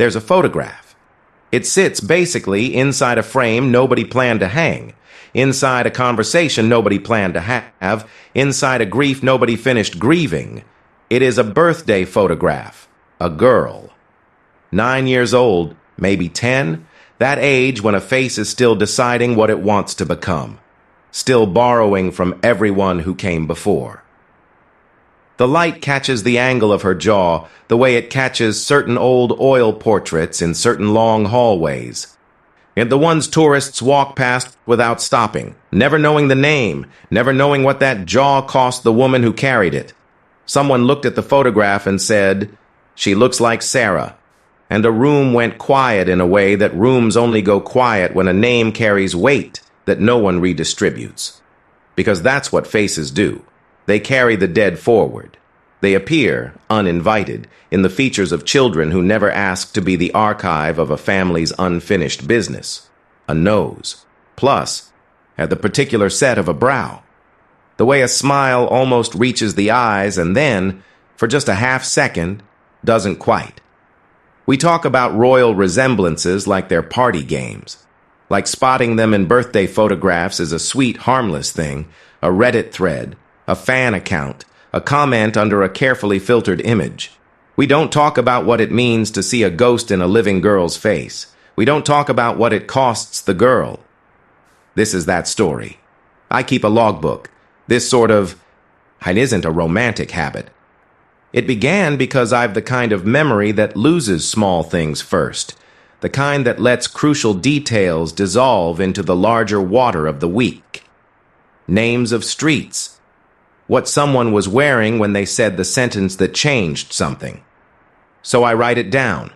There's a photograph. It sits basically inside a frame nobody planned to hang, inside a conversation nobody planned to have, inside a grief nobody finished grieving. It is a birthday photograph. A girl. 9 years old, maybe 10, that age when a face is still deciding what it wants to become, still borrowing from everyone who came before. The light catches the angle of her jaw the way it catches certain old oil portraits in certain long hallways. And the ones tourists walk past without stopping, never knowing the name, never knowing what that jaw cost the woman who carried it. Someone looked at the photograph and said, "She looks like Sarah." And a room went quiet in a way that rooms only go quiet when a name carries weight that no one redistributes. Because that's what faces do. They carry the dead forward. They appear, uninvited, in the features of children who never asked to be the archive of a family's unfinished business. A nose. Plus, at the particular set of a brow. The way a smile almost reaches the eyes and then, for just a half second, doesn't quite. We talk about royal resemblances like they're party games. Like spotting them in birthday photographs is a sweet, harmless thing, a Reddit thread, a fan account, a comment under a carefully filtered image. We don't talk about what it means to see a ghost in a living girl's face. We don't talk about what it costs the girl. This is that story. I keep a logbook. This sort of, it isn't a romantic habit. It began because I've the kind of memory that loses small things first, the kind that lets crucial details dissolve into the larger water of the week. Names of streets. What someone was wearing when they said the sentence that changed something. So I write it down.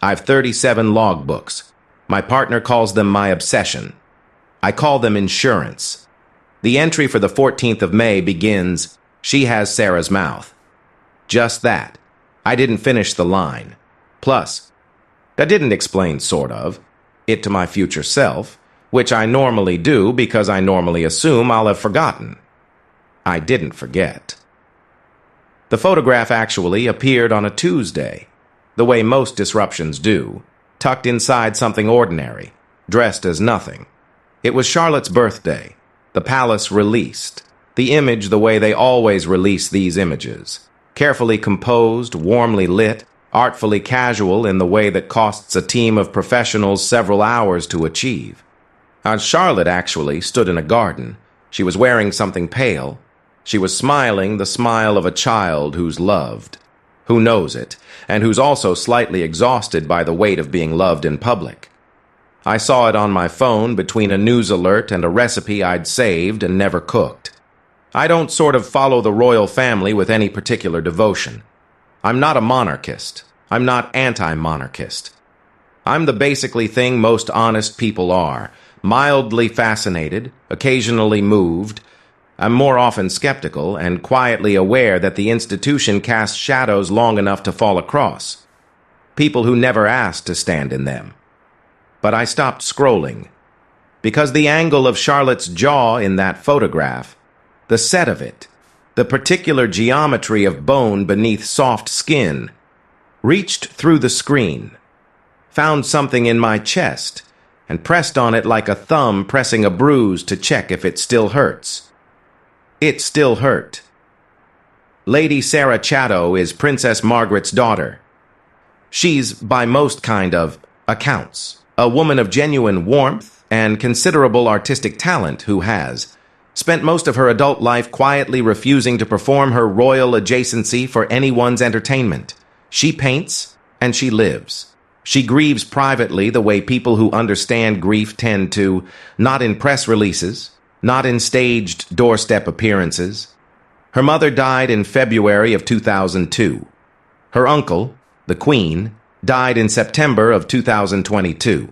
I've 37 logbooks. My partner calls them my obsession. I call them insurance. The entry for the 14th of May begins, "She has Sarah's mouth." Just that. I didn't finish the line. Plus, I didn't explain sort of it to my future self, which I normally do because I normally assume I'll have forgotten. I didn't forget. The photograph actually appeared on a Tuesday, the way most disruptions do, tucked inside something ordinary, dressed as nothing. It was Charlotte's birthday. The palace released. The image the way they always release these images. Carefully composed, warmly lit, artfully casual in the way that costs a team of professionals several hours to achieve. Charlotte actually stood in a garden. She was wearing something pale. She was smiling the smile of a child who's loved, who knows it, and who's also slightly exhausted by the weight of being loved in public. I saw it on my phone between a news alert and a recipe I'd saved and never cooked. I don't sort of follow the royal family with any particular devotion. I'm not a monarchist. I'm not anti-monarchist. I'm the basically thing most honest people are, mildly fascinated, occasionally moved. I'm more often skeptical and quietly aware that the institution casts shadows long enough to fall across. People who never asked to stand in them. But I stopped scrolling. Because the angle of Charlotte's jaw in that photograph, the set of it, the particular geometry of bone beneath soft skin, reached through the screen, found something in my chest, and pressed on it like a thumb pressing a bruise to check if it still hurts. It still hurt. Lady Sarah Chatto is Princess Margaret's daughter. She's, by most kind of accounts, a woman of genuine warmth and considerable artistic talent who has spent most of her adult life quietly refusing to perform her royal adjacency for anyone's entertainment. She paints, and she lives. She grieves privately the way people who understand grief tend to, not in press releases, not in staged doorstep appearances. Her mother died in February of 2002. Her uncle, the Queen, died in September of 2022.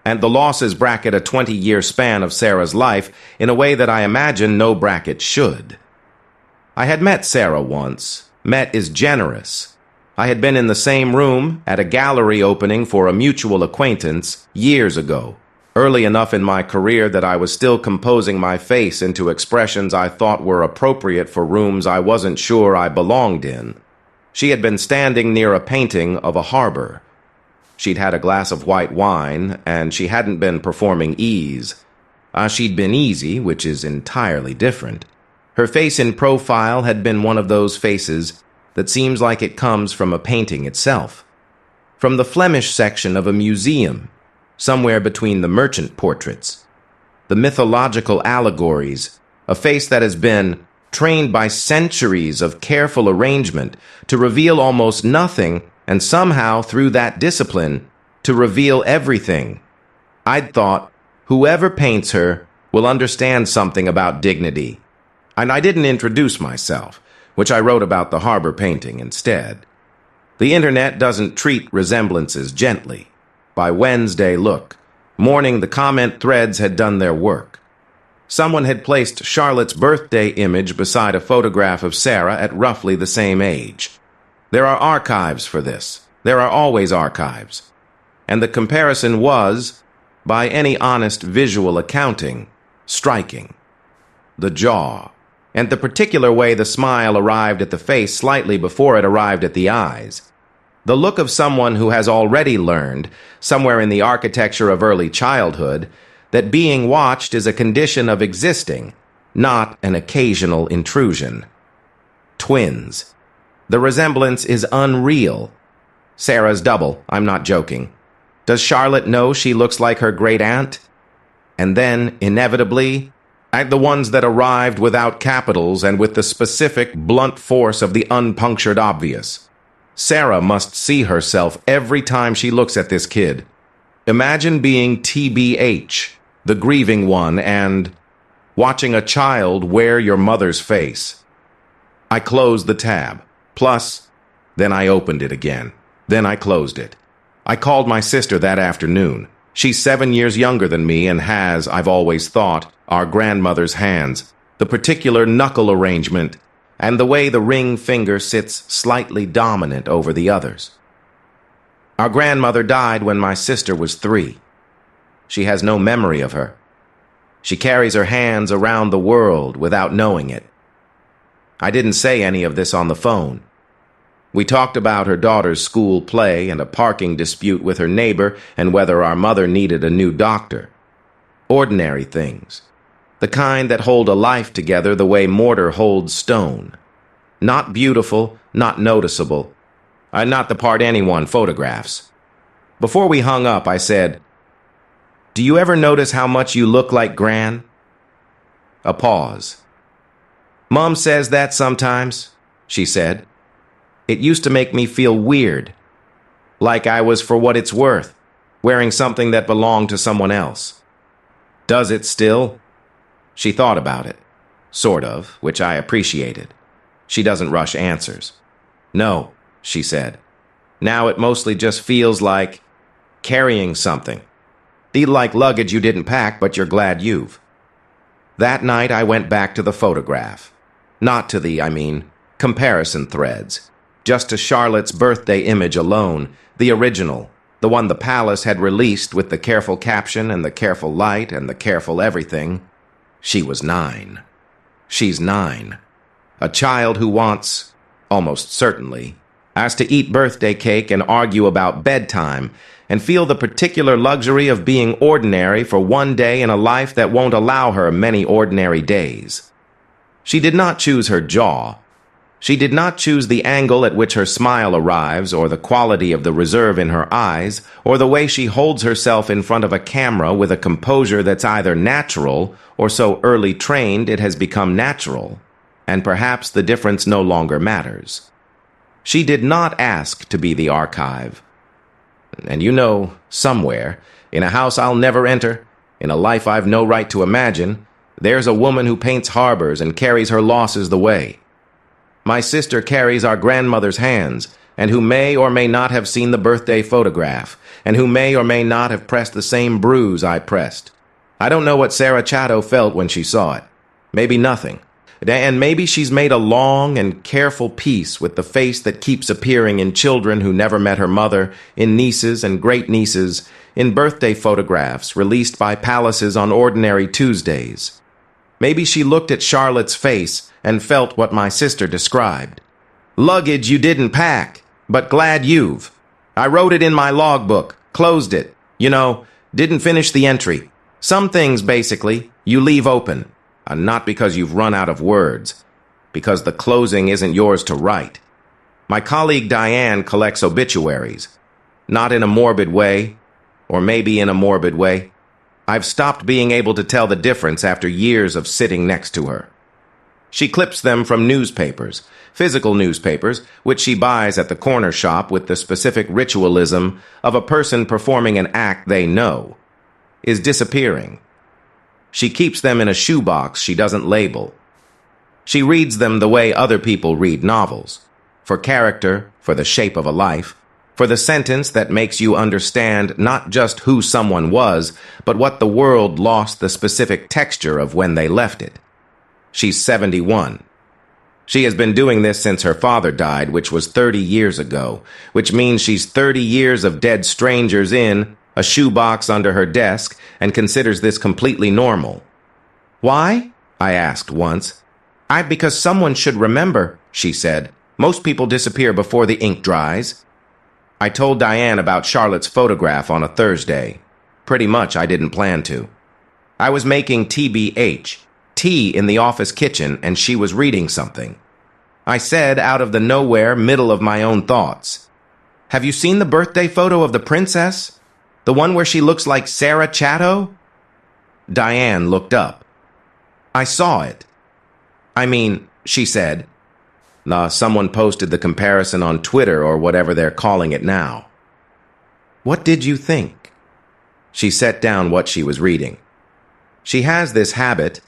And the losses bracket a 20-year span of Sarah's life in a way that I imagine no bracket should. I had met Sarah once. Met is generous. I had been in the same room at a gallery opening for a mutual acquaintance years ago, early enough in my career that I was still composing my face into expressions I thought were appropriate for rooms I wasn't sure I belonged in. She had been standing near a painting of a harbor, She'd had a glass of white wine, and she hadn't been performing ease. She'd been easy, which is entirely different. Her face in profile had been one of those faces that seems like it comes from a painting itself. From the Flemish section of a museum, somewhere between the merchant portraits. The mythological allegories, a face that has been trained by centuries of careful arrangement to reveal almost nothing, and somehow, through that discipline, to reveal everything. I'd thought, whoever paints her will understand something about dignity. And I didn't introduce myself, which I wrote about the harbor painting instead. The internet doesn't treat resemblances gently. By Wednesday, look, morning the comment threads had done their work. Someone had placed Charlotte's birthday image beside a photograph of Sarah at roughly the same age. There are archives for this. There are always archives. And the comparison was, by any honest visual accounting, striking. The jaw, and the particular way the smile arrived at the face slightly before it arrived at the eyes. The look of someone who has already learned, somewhere in the architecture of early childhood, that being watched is a condition of existing, not an occasional intrusion. Twins. The resemblance is unreal. Sarah's double, I'm not joking. Does Charlotte know she looks like her great-aunt? And then, inevitably, the ones that arrived without capitals and with the specific, blunt force of the unpunctured obvious. Sarah must see herself every time she looks at this kid. Imagine being TBH, the grieving one, and watching a child wear your mother's face. I closed the tab. Plus, then I opened it again. Then I closed it. I called my sister that afternoon. She's 7 years younger than me and has, I've always thought, our grandmother's hands, the particular knuckle arrangement, and the way the ring finger sits slightly dominant over the others. Our grandmother died when my sister was 3. She has no memory of her. She carries her hands around the world without knowing it. I didn't say any of this on the phone. We talked about her daughter's school play and a parking dispute with her neighbor and whether our mother needed a new doctor. Ordinary things. The kind that hold a life together the way mortar holds stone. Not beautiful, not noticeable. Not the part anyone photographs. Before we hung up, I said, "Do you ever notice how much you look like Gran?" A pause. "Mom says that sometimes," she said. "It used to make me feel weird, like I was for what it's worth, wearing something that belonged to someone else." Does it still? She thought about it, sort of, which I appreciated. She doesn't rush answers. "No," she said. "Now it mostly just feels like carrying something. Feel like luggage you didn't pack, but you're glad you've." That night I went back to the photograph. Not to the, comparison threads. Just to Charlotte's birthday image alone, the original, the one the palace had released with the careful caption and the careful light and the careful everything. She was 9. She's 9. A child who wants, almost certainly, has to eat birthday cake and argue about bedtime and feel the particular luxury of being ordinary for one day in a life that won't allow her many ordinary days. She did not choose her jaw. She did not choose the angle at which her smile arrives, or the quality of the reserve in her eyes, or the way she holds herself in front of a camera with a composure that's either natural or so early trained it has become natural, and perhaps the difference no longer matters. She did not ask to be the archive. And somewhere, in a house I'll never enter, in a life I've no right to imagine, there's a woman who paints harbors and carries her losses the way. My sister carries our grandmother's hands, and who may or may not have seen the birthday photograph, and who may or may not have pressed the same bruise I pressed. I don't know what Sarah Chatto felt when she saw it. Maybe nothing. And maybe she's made a long and careful peace with the face that keeps appearing in children who never met her mother, in nieces and great-nieces, in birthday photographs released by palaces on ordinary Tuesdays. Maybe she looked at Charlotte's face and felt what my sister described. Luggage you didn't pack, but glad you've. I wrote it in my logbook, closed it. Didn't finish the entry. Some things, basically, you leave open. Not because you've run out of words. Because the closing isn't yours to write. My colleague Diane collects obituaries. Not in a morbid way, or maybe in a morbid way. I've stopped being able to tell the difference after years of sitting next to her. She clips them from newspapers, physical newspapers, which she buys at the corner shop with the specific ritualism of a person performing an act they know is disappearing. She keeps them in a shoebox she doesn't label. She reads them the way other people read novels, for character, for the shape of a life, for the sentence that makes you understand not just who someone was, but what the world lost the specific texture of when they left it. She's 71. She has been doing this since her father died, which was 30 years ago, which means she's 30 years of dead strangers in a shoebox under her desk and considers this completely normal. Why? I asked once. Because someone should remember, she said. Most people disappear before the ink dries. I told Diane about Charlotte's photograph on a Thursday. Pretty much I didn't plan to. I was making TBH, tea in the office kitchen, and she was reading something. I said out of the nowhere middle of my own thoughts, "Have you seen the birthday photo of the princess? The one where she looks like Sarah Chatto?" Diane looked up. "I saw it." She said, someone posted the comparison on Twitter or whatever they're calling it now. "What did you think?" She set down what she was reading. She has this habit,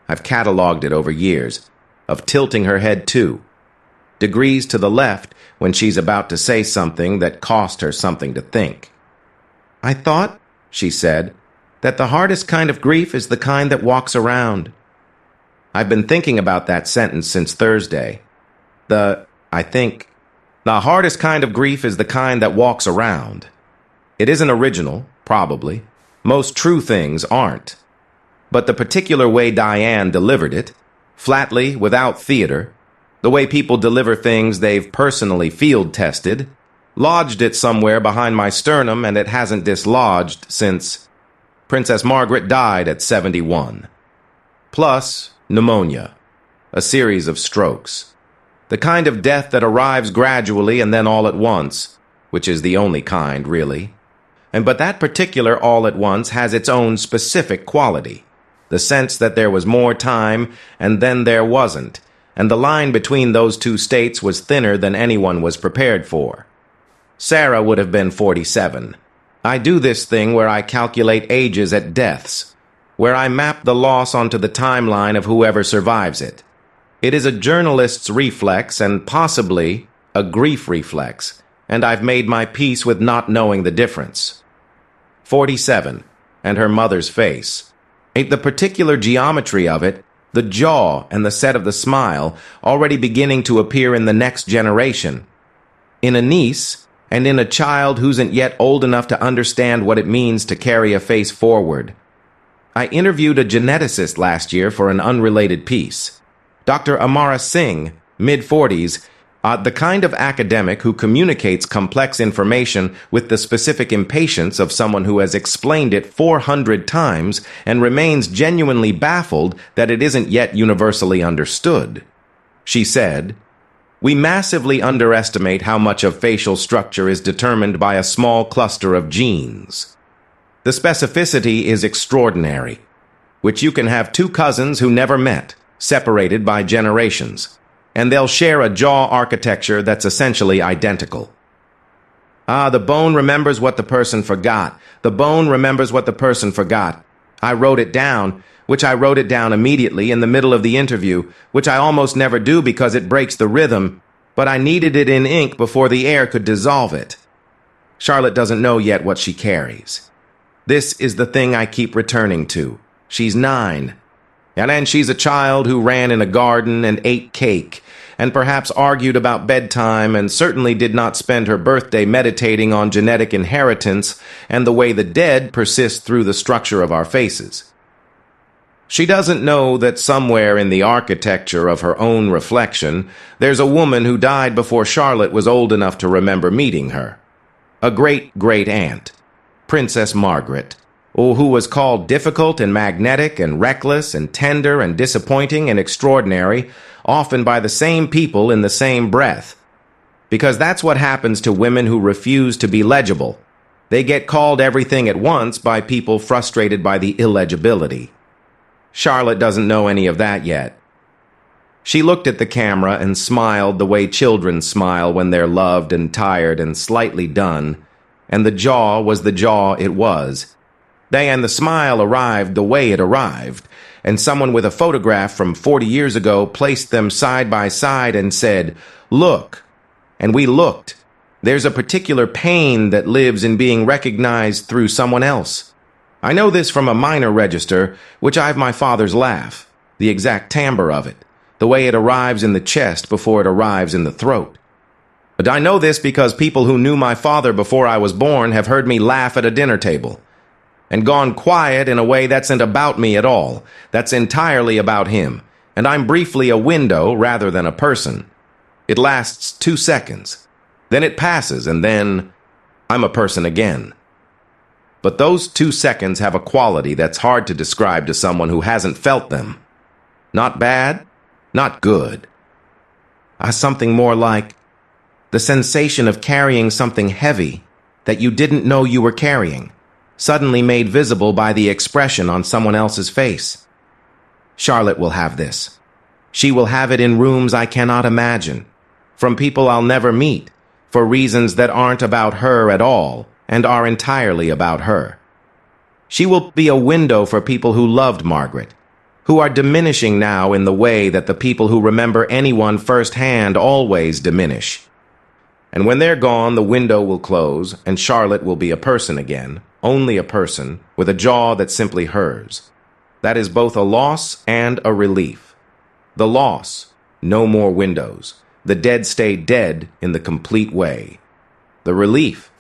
I've cataloged it over years, of tilting her head too, degrees to the left when she's about to say something that cost her something to think. "I thought," she said, "that the hardest kind of grief is the kind that walks around." I've been thinking about that sentence since Thursday. The hardest kind of grief is the kind that walks around. It isn't original, probably. Most true things aren't. But the particular way Diane delivered it, flatly, without theater, the way people deliver things they've personally field-tested, lodged it somewhere behind my sternum, and it hasn't dislodged since Princess Margaret died at 71. Plus, pneumonia. A series of strokes. The kind of death that arrives gradually and then all at once, which is the only kind, really. But that particular all at once has its own specific quality. The sense that there was more time and then there wasn't, and the line between those two states was thinner than anyone was prepared for. Sarah would have been 47. I do this thing where I calculate ages at deaths, where I map the loss onto the timeline of whoever survives it. It is a journalist's reflex and possibly a grief reflex, and I've made my peace with not knowing the difference. 47, and her mother's face. The particular geometry of it, the jaw and the set of the smile, already beginning to appear in the next generation. In a niece, and in a child who'sn't yet old enough to understand what it means to carry a face forward. I interviewed a geneticist last year for an unrelated piece. Dr. Amara Singh, mid-40s, the kind of academic who communicates complex information with the specific impatience of someone who has explained it 400 times and remains genuinely baffled that it isn't yet universally understood. She said, "We massively underestimate how much of facial structure is determined by a small cluster of genes. The specificity is extraordinary, which you can have two cousins who never met, separated by generations, and they'll share a jaw architecture that's essentially identical. The bone remembers what the person forgot. The bone remembers what the person forgot. I wrote it down, which I wrote it down immediately in the middle of the interview, which I almost never do because it breaks the rhythm, but I needed it in ink before the air could dissolve it. Charlotte doesn't know yet what she carries. This is the thing I keep returning to. She's 9. And then she's a child who ran in a garden and ate cake, and perhaps argued about bedtime, and certainly did not spend her birthday meditating on genetic inheritance and the way the dead persist through the structure of our faces. She doesn't know that somewhere in the architecture of her own reflection, there's a woman who died before Charlotte was old enough to remember meeting her. A great-great-aunt, Princess Margaret, who was called difficult and magnetic and reckless and tender and disappointing and extraordinary, often by the same people in the same breath. Because that's what happens to women who refuse to be legible. They get called everything at once by people frustrated by the illegibility. Charlotte doesn't know any of that yet. She looked at the camera and smiled the way children smile when they're loved and tired and slightly done, and the jaw was the jaw it was. And the smile arrived the way it arrived, and someone with a photograph from 40 years ago placed them side by side and said, "Look." And we looked. There's a particular pain that lives in being recognized through someone else. I know this from a minor register, which I've my father's laugh, the exact timbre of it, the way it arrives in the chest before it arrives in the throat. But I know this because people who knew my father before I was born have heard me laugh at a dinner table, and gone quiet in a way that isn't about me at all, that's entirely about him, and I'm briefly a window rather than a person. It lasts 2 seconds. Then it passes, and then I'm a person again. But those 2 seconds have a quality that's hard to describe to someone who hasn't felt them. Not bad, not good. Something more like the sensation of carrying something heavy that you didn't know you were carrying, suddenly made visible by the expression on someone else's face. Charlotte will have this. She will have it in rooms I cannot imagine, from people I'll never meet, for reasons that aren't about her at all and are entirely about her. She will be a window for people who loved Margaret, who are diminishing now in the way that the people who remember anyone firsthand always diminish. And when they're gone, the window will close, and Charlotte will be a person again, only a person, with a jaw that's simply hers. That is both a loss and a relief. The loss, no more windows. The dead stay dead in the complete way. The relief,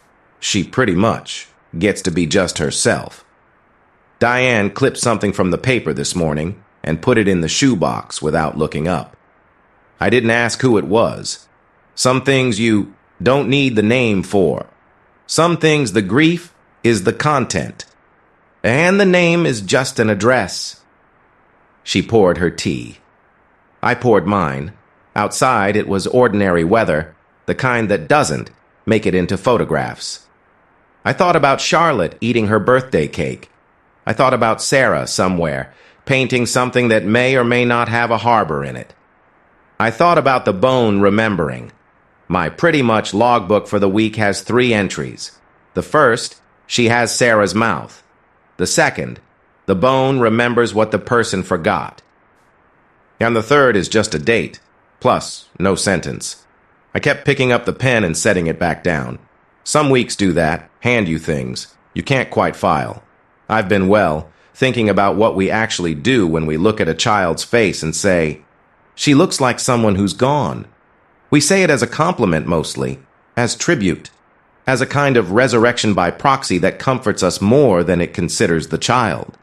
she pretty much gets to be just herself. Diane clipped something from the paper this morning and put it in the shoebox without looking up. I didn't ask who it was. Some things you don't need the name for. Some things the grief is the content. And the name is just an address. She poured her tea. I poured mine. Outside, it was ordinary weather, the kind that doesn't make it into photographs. I thought about Charlotte eating her birthday cake. I thought about Sarah somewhere, painting something that may or may not have a harbor in it. I thought about the bone remembering. My pretty much logbook for the week has 3 entries. The first, she has Sarah's mouth. The second, the bone remembers what the person forgot. And the third is just a date. Plus, no sentence. I kept picking up the pen and setting it back down. Some weeks do that, hand you things. You can't quite file. I've been, thinking about what we actually do when we look at a child's face and say, "She looks like someone who's gone." We say it as a compliment mostly, as tribute, as a kind of resurrection by proxy that comforts us more than it considers the child.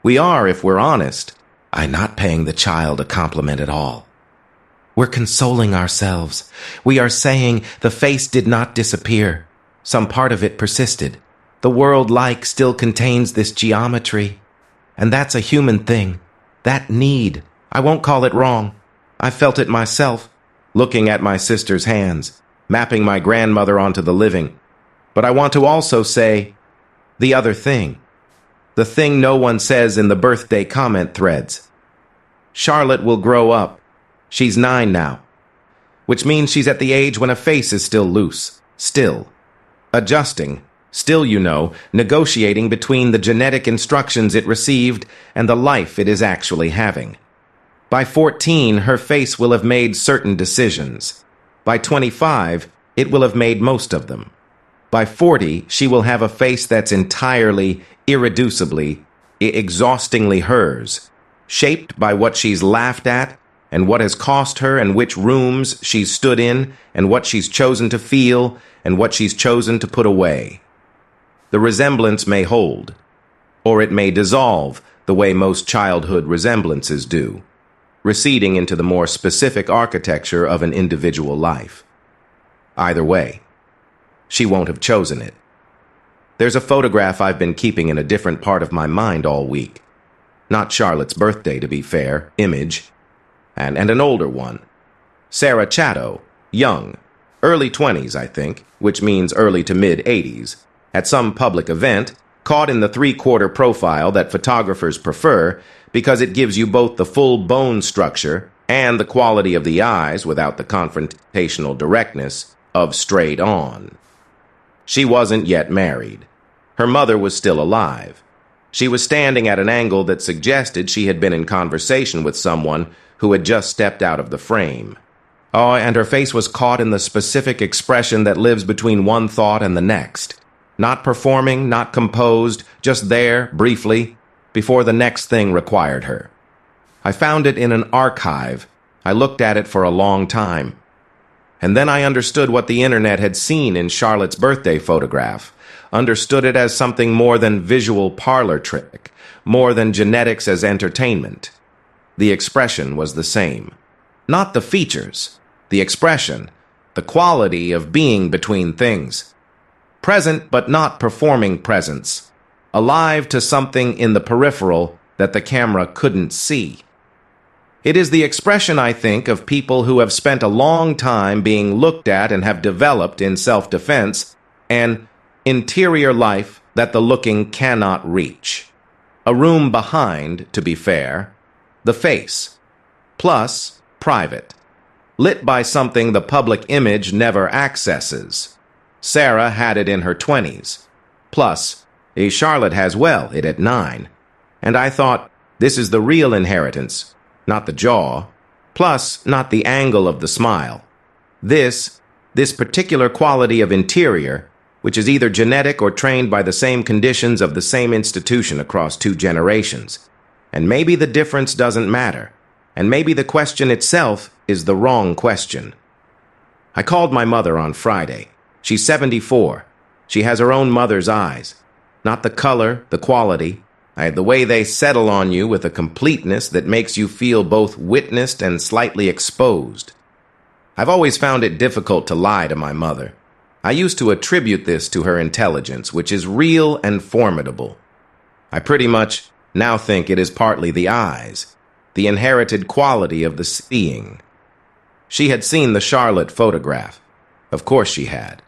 We are, if we're honest, not paying the child a compliment at all. We're consoling ourselves. We are saying the face did not disappear. Some part of it persisted. The world-like still contains this geometry. And that's a human thing. That need. I won't call it wrong. I felt it myself, looking at my sister's hands, mapping my grandmother onto the living. But I want to also say the other thing. The thing no one says in the birthday comment threads. Charlotte will grow up. She's 9 now, which means she's at the age when a face is still loose, still adjusting, still, negotiating between the genetic instructions it received and the life it is actually having. By 14, her face will have made certain decisions. By 25, it will have made most of them. By 40, she will have a face that's entirely, irreducibly, exhaustingly hers, shaped by what she's laughed at, and what has cost her, and which rooms she's stood in, and what she's chosen to feel, and what she's chosen to put away. The resemblance may hold, or it may dissolve the way most childhood resemblances do, receding into the more specific architecture of an individual life. Either way, she won't have chosen it. There's a photograph I've been keeping in a different part of my mind all week. Not Charlotte's birthday, to be fair, image, and an older one. Sarah Chatto, young, early 20s, I think, which means early to mid-80s, at some public event, caught in the three-quarter profile that photographers prefer because it gives you both the full bone structure and the quality of the eyes without the confrontational directness of straight on. She wasn't yet married. Her mother was still alive. She was standing at an angle that suggested she had been in conversation with someone who had just stepped out of the frame. Oh, and her face was caught in the specific expression that lives between one thought and the next. Not performing, not composed, just there, briefly, before the next thing required her. I found it in an archive. I looked at it for a long time. And then I understood what the internet had seen in Charlotte's birthday photograph. Understood it as something more than visual parlor trick, more than genetics as entertainment. The expression was the same. Not the features, the expression, the quality of being between things. Present but not performing presence. Alive to something in the peripheral that the camera couldn't see. It is the expression, I think, of people who have spent a long time being looked at and have developed in self-defense an interior life that the looking cannot reach. A room behind, to be fair, the face, plus private, lit by something the public image never accesses. Sarah had it in her 20s, plus Charlotte has it at 9, and I thought, this is the real inheritance, not the jaw, plus not the angle of the smile. This particular quality of interior, which is either genetic or trained by the same conditions of the same institution across 2 generations. And maybe the difference doesn't matter, and maybe the question itself is the wrong question. I called my mother on Friday. She's 74. She has her own mother's eyes. Not the color, the quality, the way they settle on you with a completeness that makes you feel both witnessed and slightly exposed. I've always found it difficult to lie to my mother. I used to attribute this to her intelligence, which is real and formidable. I pretty much now think it is partly the eyes, the inherited quality of the seeing. She had seen the Charlotte photograph. Of course she had.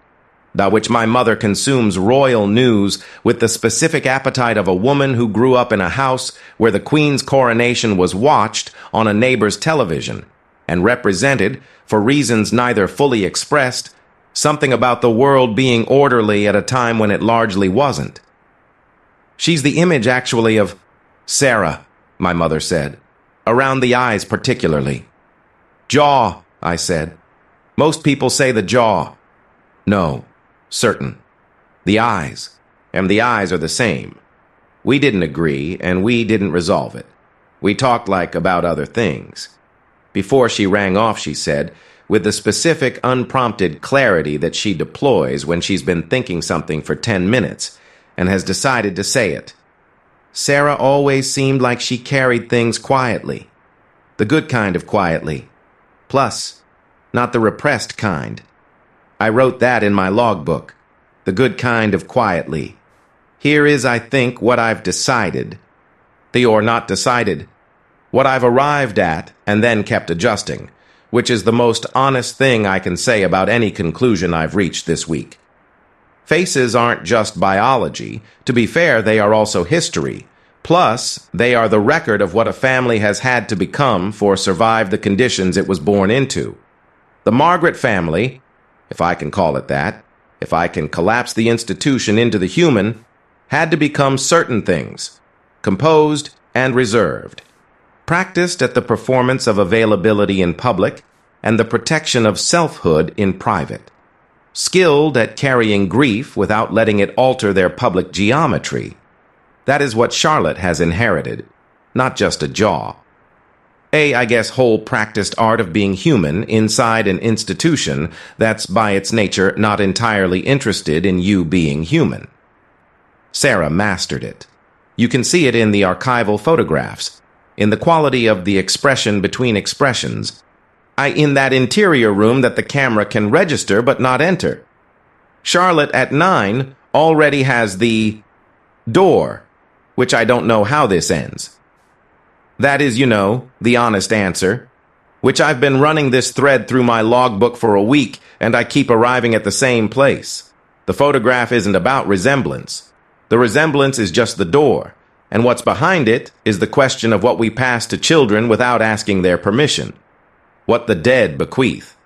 By which my mother consumes royal news with the specific appetite of a woman who grew up in a house where the Queen's coronation was watched on a neighbor's television and represented, for reasons neither fully expressed, something about the world being orderly at a time when it largely wasn't. She's the image, actually, of Sarah, my mother said, around the eyes particularly. Jaw, I said. Most people say the jaw. No. Certain. The eyes. And the eyes are the same. We didn't agree, and we didn't resolve it. We talked about other things. Before she rang off, she said, with the specific, unprompted clarity that she deploys when she's been thinking something for 10 minutes and has decided to say it. Sarah always seemed like she carried things quietly. The good kind of quietly. Plus, not the repressed kind. I wrote that in my logbook, the good kind of quietly. Here is, I think, what I've decided. Or not decided. What I've arrived at and then kept adjusting, which is the most honest thing I can say about any conclusion I've reached this week. Faces aren't just biology. To be fair, they are also history. Plus, they are the record of what a family has had to become for survive the conditions it was born into. The Margaret family, if I can call it that, if I can collapse the institution into the human, had to become certain things, composed and reserved, practiced at the performance of availability in public and the protection of selfhood in private, skilled at carrying grief without letting it alter their public geometry. That is what Charlotte has inherited, not just a jaw. I guess, whole practiced art of being human inside an institution that's by its nature not entirely interested in you being human. Sarah mastered it. You can see it in the archival photographs, in the quality of the expression between expressions, in that interior room that the camera can register but not enter. Charlotte at 9 already has the door, which I don't know how this ends. That is, the honest answer, which I've been running this thread through my logbook for a week, and I keep arriving at the same place. The photograph isn't about resemblance. The resemblance is just the door, and what's behind it is the question of what we pass to children without asking their permission. What the dead bequeath.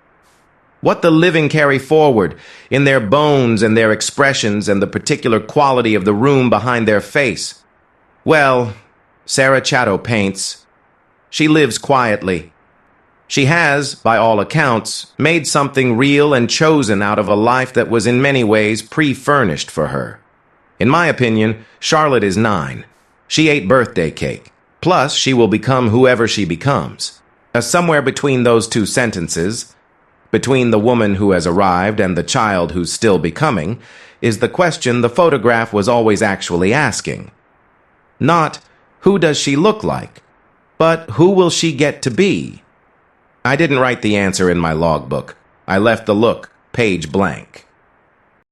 What the living carry forward in their bones and their expressions and the particular quality of the room behind their face. Well, Sarah Chatto paints. She lives quietly. She has, by all accounts, made something real and chosen out of a life that was in many ways pre-furnished for her. In my opinion, Charlotte is 9. She ate birthday cake. Plus, she will become whoever she becomes. Somewhere between those two sentences, between the woman who has arrived and the child who's still becoming, is the question the photograph was always actually asking. Not, who does she look like, but who will she get to be? I didn't write the answer in my logbook. I left the look page blank.